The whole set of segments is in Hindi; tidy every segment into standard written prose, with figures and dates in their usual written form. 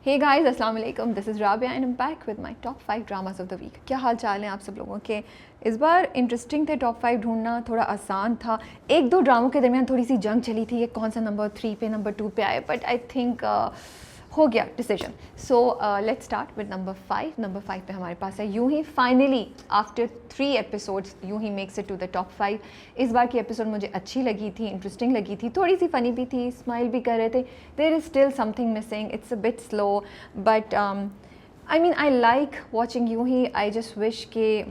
हे गाइस, अस्सलाम वालेकुम, this is Rabia and I am back with my top 5 dramas of the week. क्या हाल चाल हैं आप सब लोगों के? इस बार इंटरेस्टिंग थे, टॉप 5 ढूंढना थोड़ा आसान था। एक दो ड्रामों के दरमियान थोड़ी सी जंग चली थी, ये कौन सा नंबर 3 पे नंबर 2 पे आए, बट आई थिंक हो गया decision. So let's start with number 5। Number 5 पे हमारे पास है यूं ही फाइनली आफ्टर 3 एपिसोड्स यूं ही makes it to the top 5। इस बार की एपिसोड मुझे अच्छी लगी थी, इंटरेस्टिंग लगी थी, थोड़ी सी फ़नी भी थी, स्माइल भी कर रहे थे। There is still something missing, it's a bit slow, but I mean I like watching यूं ही। आई जस्ट विश के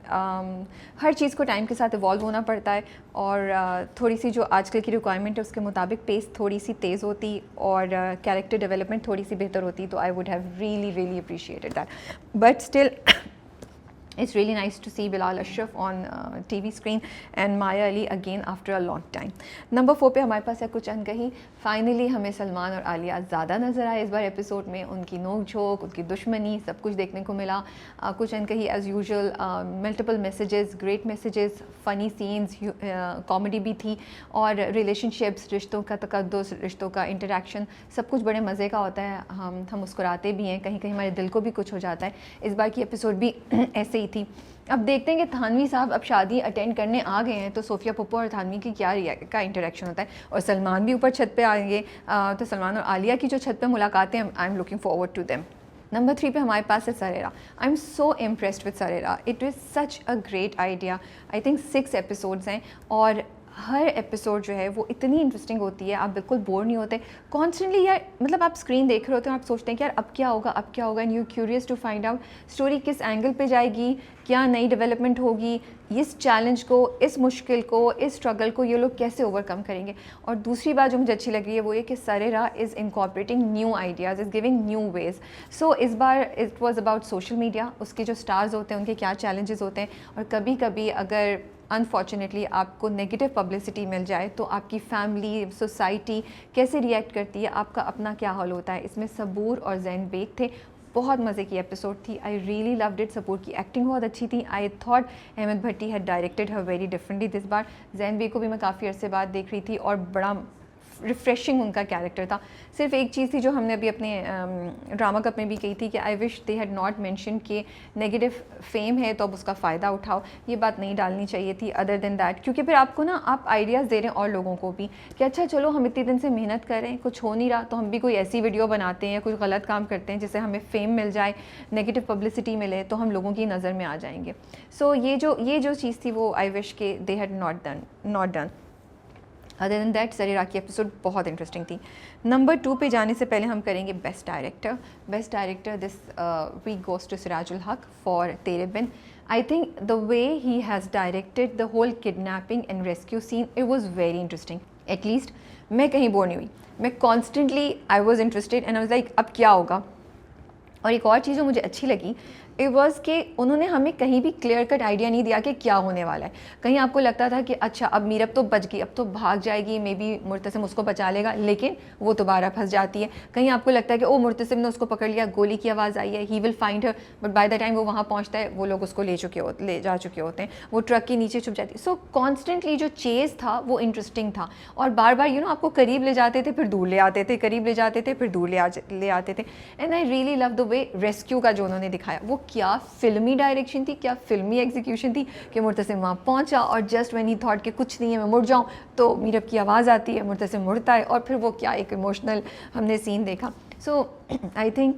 हर चीज़ को टाइम के साथ इवॉल्व होना पड़ता है और थोड़ी सी जो आजकल की रिक्वायरमेंट है उसके मुताबिक पेस थोड़ी सी तेज़ होती और कैरेक्टर डेवलपमेंट थोड़ी सी बेहतर होती, तो I would have really appreciated that. But still it's really nice to see Bilal Ashraf on TV screen and Maya Ali again after a long time. Number 4 पे हमारे पास है कुछ अनकही। फाइनली हमें सलमान और आलिया ज़्यादा नज़र आए इस बार एपिसोड में, उनकी नोक झोंक, उनकी दुश्मनी, सब कुछ देखने को मिला। कुछ Ankahi as usual, multiple messages, great messages, funny scenes, comedy भी थी और रिलेशनशिप्स, रिश्तों का तकद्दुस, रिश्तों का इंटरेक्शन, सब कुछ बड़े मज़े का होता है। हम मुस्कुराते भी हैं, कहीं कहीं हमारे दिल को भी कुछ हो जाता है। इस बार की एपिसोड भी ऐसे ही थी। अब देखते हैं कि थानवी साहब अब शादी अटेंड करने आ गए हैं तो सोफिया पप्पू और थानवी की क्या इंटरेक्शन होता है, और सलमान भी ऊपर छत पे आएंगे, तो सलमान और आलिया की जो छत पे मुलाकातें, I am looking forward to them. Number 3 पे हमारे पास है Sarerah. I am so impressed with Sarerah, it is such a great idea. I think 6 episodes हैं और हर एपिसोड जो है वो इतनी इंटरेस्टिंग होती है, आप बिल्कुल बोर नहीं होते कॉन्स्टेंटली। यार मतलब आप स्क्रीन देख रहे होते हो, आप सोचते हैं कि यार अब क्या होगा, अब क्या होगा, and you curious to find out story किस एंगल पे जाएगी, क्या नई डेवलपमेंट होगी, इस चैलेंज को, इस मुश्किल को, इस स्ट्रगल को ये लोग कैसे ओवरकम करेंगे। और दूसरी बात जो मुझे अच्छी लगी है वो ये कि Sarerah is incorporating new ideas, is giving new ways. So इस बार it was about social media, उसके जो स्टार्स होते हैं उनके क्या चैलेंजेस होते हैं, और कभी कभी अगर अनफॉर्चुनेटली आपको नेगेटिव पब्लिसिटी मिल जाए तो आपकी फैमिली, सोसाइटी कैसे रिएक्ट करती है, आपका अपना क्या हाल होता है। इसमें सबूर और जैन बेग थे, बहुत मज़े की एपिसोड थी। I really loved it. Saboor की एक्टिंग बहुत अच्छी थी। I thought Ahmed Bhatti had directed her very differently this बार। जैन बेग को भी मैं काफ़ी अरसे बाद देख रही थी और बड़ा रिफ्रेशिंग उनका कैरेक्टर था। सिर्फ एक चीज़ थी जो हमने अभी अपने ड्रामा कप में भी कही थी कि I wish they had not mention कि नेगेटिव फेम है तो अब उसका फ़ायदा उठाओ, ये बात नहीं डालनी चाहिए थी। अदर देन दैट, क्योंकि फिर आपको ना आप आइडियाज़ दे रहे हैं और लोगों को भी कि अच्छा चलो हम इतने दिन से मेहनत कर रहे हैं, कुछ हो नहीं रहा, तो हम भी कोई ऐसी वीडियो बनाते हैं, कुछ गलत काम करते हैं जिससे हमें फेम मिल जाए, नेगेटिव पब्लिसिटी मिले, तो हम लोगों की नज़र में आ जाएंगे। सो ये जो चीज़ थी वो आई विश के they had not done. Other than that Sarerah की एपिसोड बहुत इंटरेस्टिंग थी। नंबर 2 पे जाने से पहले हम करेंगे best director. Best director this week goes to Sirajul Haq for तेरे बिन। I think the way he has directed the whole kidnapping and rescue scene, it was very interesting. At least मैं कहीं बोर नहीं हुई, मैं constantly I was interested and I was like अब क्या होगा। और एक और चीज़ जो मुझे अच्छी लगी इट वॉज़ कि उन्होंने हमें कहीं भी क्लियर कट आइडिया नहीं दिया कि क्या होने वाला है। कहीं आपको लगता था कि अच्छा अब मीरब तो बच गई, अब तो भाग जाएगी, मे बी मुर्तसिम उसको बचा लेगा, लेकिन वो दोबारा फंस जाती है। कहीं आपको लगता है कि ओ मुर्तसिम ने उसको पकड़ लिया, गोली की आवाज़ आई है, he will find her, but by the time वो वहाँ पहुँचता है वो लोग उसको ले जा चुके होते हैं, वो ट्रक के नीचे छुप जाती है। सो कॉन्स्टेंटली जो चेज़ था वो इंटरेस्टिंग था और बार बार आपको करीब ले जाते थे फिर दूर ले आते थे, करीब ले जाते थे फिर दूर ले आते थे। And I really love the way rescue का जो उन्होंने दिखाया, वो क्या फिल्मी डायरेक्शन थी, क्या फिल्मी एग्जीक्यूशन थी कि मुर्तसिम वहाँ पहुँचा और जस्ट व्हेन ही थॉट कि कुछ नहीं है मैं मुड़ जाऊँ, तो मीरब की आवाज़ आती है, मुर्तसिम मुड़ता है और फिर वो क्या एक इमोशनल हमने सीन देखा। So I think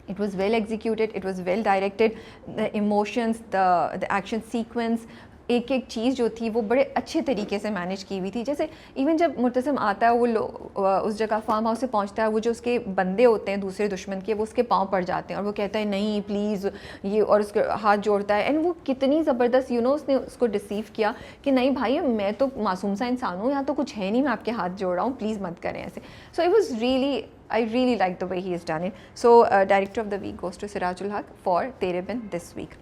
it was well executed, it was well directed, the emotions, the action sequence, एक एक चीज़ जो थी वो बड़े अच्छे तरीके से मैनेज की हुई थी। जैसे इवन जब मुर्तसिम आता है वो उस जगह फार्म हाउस से पहुंचता है, वो जो उसके बंदे होते हैं दूसरे दुश्मन के, वो उसके पाँव पड़ जाते हैं और वो कहता है नहीं प्लीज़ ये, और उसके हाथ जोड़ता है। एंड वो कितनी ज़बरदस्त उसने उसको डिसीव किया कि नहीं भाई मैं तो मासूम सा इंसान हूँ, यहाँ तो कुछ है नहीं, मैं आपके हाथ जोड़ रहा हूँ, प्लीज़ मत करें ऐसे। So it was really I really like the way he has done it. So director of the week goes to Sirajul Haq for Tere Bin this week.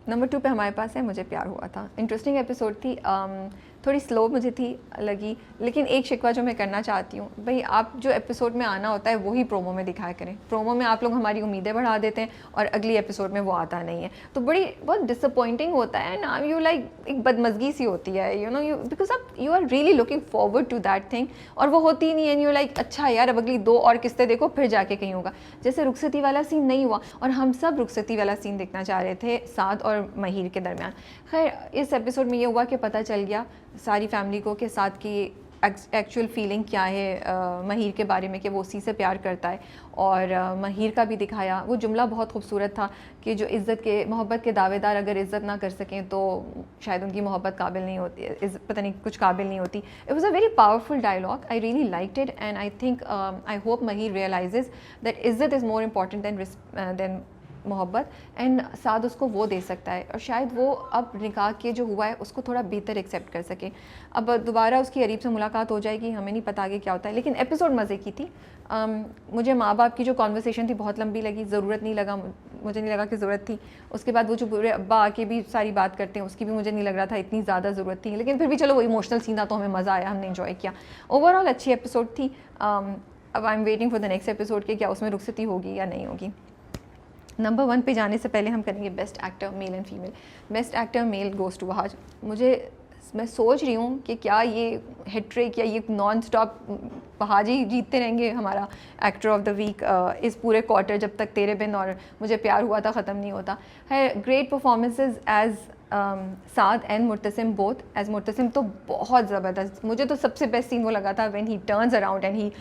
Number 2 पे हमारे पास है मुझे प्यार हुआ था। इंटरेस्टिंग एपिसोड थी। थोड़ी स्लो मुझे थी लगी। लेकिन एक शिकवा जो मैं करना चाहती हूँ, भाई आप जो एपिसोड में आना होता है वही प्रोमो में दिखाया करें। प्रोमो में आप लोग हमारी उम्मीदें बढ़ा देते हैं और अगली एपिसोड में वो आता नहीं है, तो बहुत डिसअपॉइंटिंग होता है ना। यू लाइक एक बदमज़गी सी होती है, यू नो, यू बिकॉज आप you are really looking forward to that thing और वो होती ही नहीं है। यू लाइक अच्छा यार अब अगली 2 और किस्तें देखो फिर जाके कहीं होगा। जैसे रुखसती वाला सीन नहीं हुआ और हम सब रुखसती वाला सीन देखना चाह रहे थे साद और महीर के दरमियान। खैर इस एपिसोड में ये हुआ कि पता चल गया सारी फैमिली को कि साद की एक्चुअल फीलिंग क्या है महीर के बारे में, कि वो उसी से प्यार करता है। और महीर का भी दिखाया, वो जुमला बहुत खूबसूरत था कि जो मोहब्बत के दावेदार अगर इज़्ज़त ना कर सकें तो शायद उनकी मोहब्बत काबिल नहीं होती, पता नहीं कुछ काबिल नहीं होती। It was a very powerful dialogue, I really liked it and I think I hope Maheer realises that इज़्ज़त इज़ मोर इम्पॉर्टेंट दैन मोहब्बत, एंड साद उसको वो दे सकता है और शायद वो अब निकाह के जो हुआ है उसको थोड़ा बेहतर एक्सेप्ट कर सके। अब दोबारा उसकी अरीब से मुलाकात हो जाएगी, हमें नहीं पता आगे क्या होता है, लेकिन एपिसोड मज़े की थी। मुझे माँ बाप की जो कॉन्वर्सेशन थी बहुत लंबी लगी, ज़रूरत नहीं लगा, मुझे नहीं लगा कि ज़रूरत थी। उसके बाद वो जो पूरे अब्बा आके भी सारी बात करते हैं उसकी भी मुझे नहीं लग रहा था इतनी ज़्यादा ज़रूरत थी, लेकिन फिर भी चलो वो इमोशनल सीन था तो हमें मज़ा आया, हमने इन्जॉय किया। ओवरऑल अच्छी एपिसोड थी। अब I am waiting for the next episode कि क्या उसमें रुखसती होगी या नहीं होगी। नंबर 1 पे जाने से पहले हम करेंगे best actor male and female. Best actor male goes to Wahaj. मैं सोच रही हूँ कि क्या ये हैट्रिक या ये नॉन स्टॉप वहाज ही जीतते रहेंगे हमारा एक्टर ऑफ द वीक इस पूरे क्वार्टर, जब तक तेरे बिन और मुझे प्यार हुआ था ख़त्म नहीं होता है। Great performances as Saad and Murtasim both. As Murtasim तो बहुत ज़बरदस्त, मुझे तो सबसे बेस्ट सीन वो लगा था when he turns around and he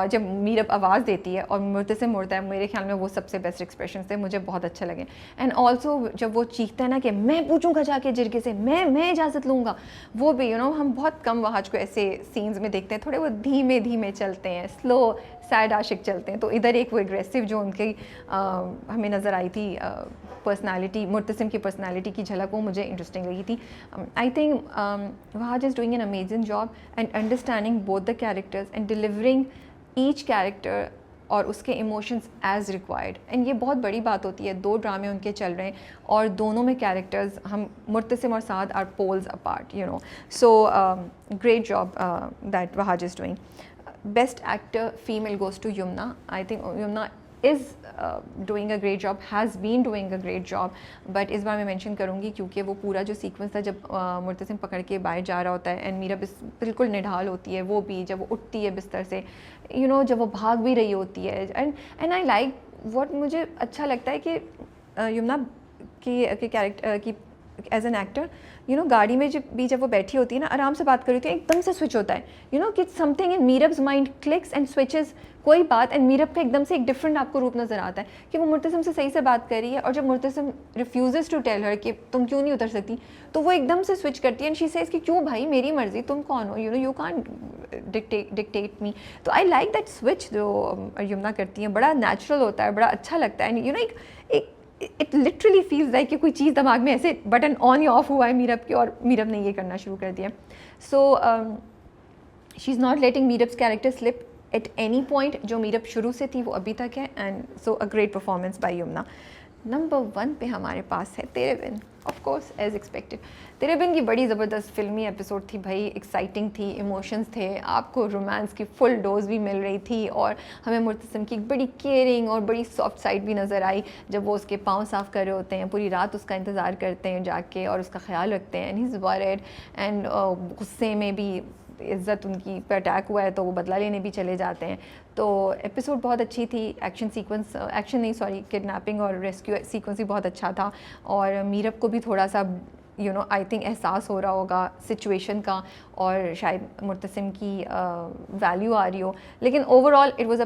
जब मीरब आवाज़ देती है और मुर्तसिम मुड़ता है, मेरे ख्याल में वो सबसे बेस्ट एक्सप्रेशन थे, मुझे बहुत अच्छे लगे। एंड ऑल्सो जब वो चीखता है ना कि मैं पूछूंगा जाके जिरगे से, मैं इजाज़त लूँगा, वो भी हम बहुत कम वहाज को ऐसे सीन्स में देखते हैं, थोड़े वो धीमे धीमे चलते हैं, स्लो सैड आशिक चलते हैं। तो इधर एक वो एग्रेसिव जो उनकी हमें नज़र आई थी पर्सनालिटी, मुर्तसिम की पर्सनालिटी की झलक, वो मुझे इंटरेस्टिंग लगी थी। I think Wahaj is doing an amazing job and understanding both the characters and delivering each character और उसके इमोशंस एज रिक्वायर्ड। एंड ये बहुत बड़ी बात होती है, 2 ड्रामे उनके चल रहे हैं और दोनों में कैरेक्टर्स, हम मुर्तसिम और Saad are poles apart, so great job that Wahaj is doing. Best actor female goes to Yumna. I think Yumna is doing a great job, has been doing a great job, but इस बार मैं मेंशन करूँगी क्योंकि वो पूरा जो सीक्वेंस था जब मुर्तसिम पकड़ के बाहर जा रहा होता है एंड मीरा बिल्कुल निढाल होती है, वो भी जब वो उठती है बिस्तर से, जब वो भाग भी रही होती है, एंड आई लाइक व्हाट, मुझे अच्छा लगता है कि यमुना की कैरेक्टर की एज एन एक्टर, गाड़ी में जब वो बैठी होती है ना, आराम से बात कर रही होती है, एकदम से स्विच होता है, कि something in Meerab's mind clicks and switches, कोई बात, एंड मीरब का एकदम से एक डिफरेंट आपको रूप नज़र आता है कि वो मुर्तसिम से सही से बात कर रही है, और जब Murtasim refuses to tell her कि तुम क्यों नहीं उतर सकती, तो वो एकदम से स्विच करती है एंड शी सेज कि क्यों भाई, मेरी मर्जी, तुम कौन हो, यू कांट डिक्टेट मी। तो आई लाइक दैट स्विच जो यमुना करती है, बड़ा नेचुरल होता है, बड़ा अच्छा लगता है, एंड एक इट लिटरली फील्स लाइक कि कोई चीज़ दिमाग में ऐसे बटन ऑन या ऑफ हुआ है मीरब के, और मीरब ने ये करना शुरू कर दिया। So she is not letting Meerab's character slip at any point, जो मीरब शुरू से थी वो अभी तक है, and so a great performance by Yumna. Number 1 पे हमारे पास है Tere Bin, of course as expected. Tere Bin की बड़ी ज़बरदस्त फिल्मी एपिसोड थी भाई, एक्साइटिंग थी, इमोशंस थे, आपको रोमांस की फुल डोज भी मिल रही थी, और हमें मुर्तसिम की बड़ी केयरिंग और बड़ी सॉफ्ट साइड भी नज़र आई जब वो उसके पाँव साफ़ कर रहे होते हैं, पूरी रात उसका इंतज़ार करते हैं जाके और उसका ख्याल रखते हैं, and he is worried, and गुस्से में भी इज़्ज़त उनकी पे अटैक हुआ है तो वो बदला लेने भी चले जाते हैं। तो एपिसोड बहुत अच्छी थी, किडनैपिंग और रेस्क्यू सीक्वेंस भी बहुत अच्छा था, और मीरब को भी थोड़ा सा आई थिंक एहसास हो रहा होगा सिचुएशन का, और शायद मुर्तसिम की वैल्यू आ रही हो, लेकिन overall it was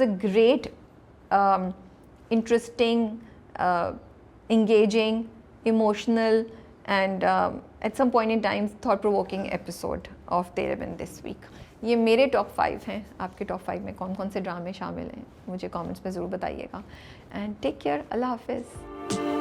a great interesting engaging, emotional, and at some point in time thought-provoking episode of तेरे बिन this week. ये मेरे टॉप 5 हैं, आपके टॉप 5 में कौन कौन से ड्रामे शामिल हैं मुझे कमेंट्स में ज़रूर बताइएगा, एंड टेक केयर, अल्लाह हाफिज़।